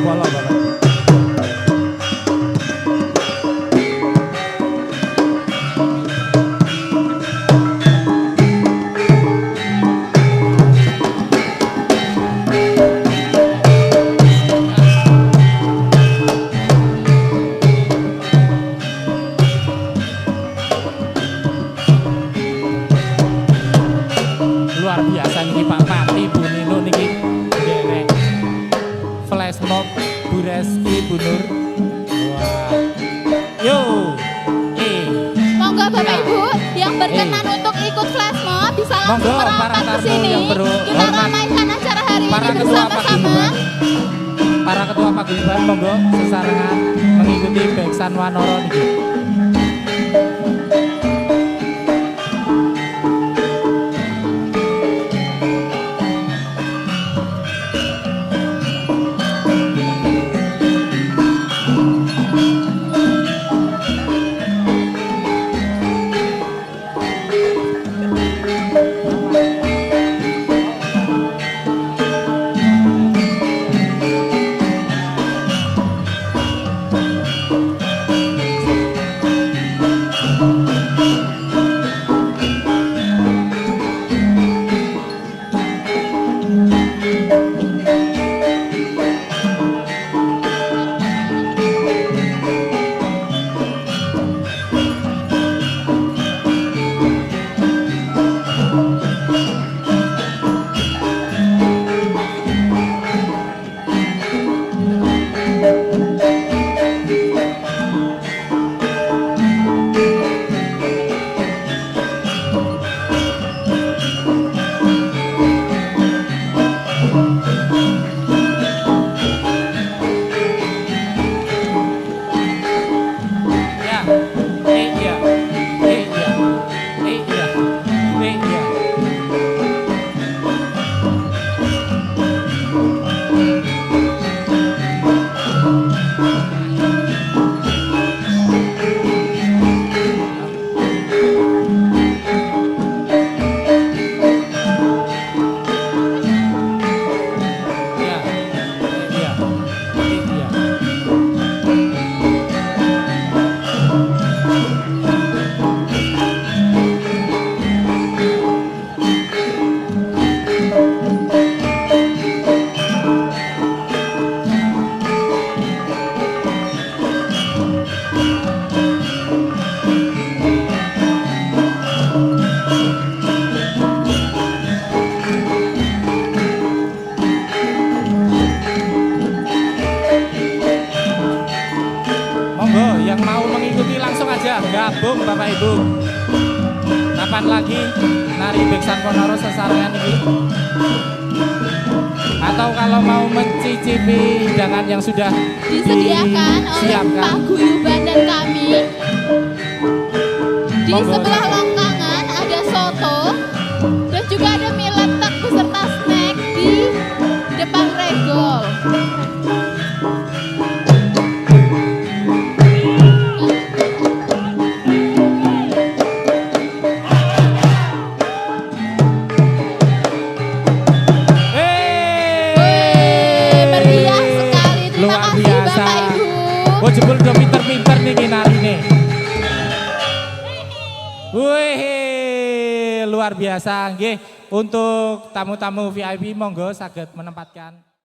Polo Bapak. Luar biasa niki Pak Pati, Bu Nino niki derek flash mob Bu Reski, Bu Nur. Wah. Yo. Monggo Bapak Ibu yang berkenan untuk ikut flash mob bisa langsung Monggo, para merapat ke tamu sini. yang Kita berhormat. ramaikan acara hari Para ini ketua bersama-sama. paguyuban, para ketua paguyuban monggo sesarengan mengikuti Beksan Wanoro niki. Monggo yang mau mengikuti langsung aja gabung Bapak Ibu. Kapan lagi nari Beksan Wanoro sesarengan ini? Atau kalau mau mencicipi hidangan yang sudah Disediakan oleh paguyuban dan kami. Di Monggo. sebelah longkangan ada soto dan juga ada mie letek beserta snack di depan regol. Meriah sekali, terima Luar kasih biasa. Bapak Ibu. Oh jebul udah pinter-pinter nih nari nih. Wih, luar biasa nggih. Untuk tamu-tamu VIP monggo saged menempatkan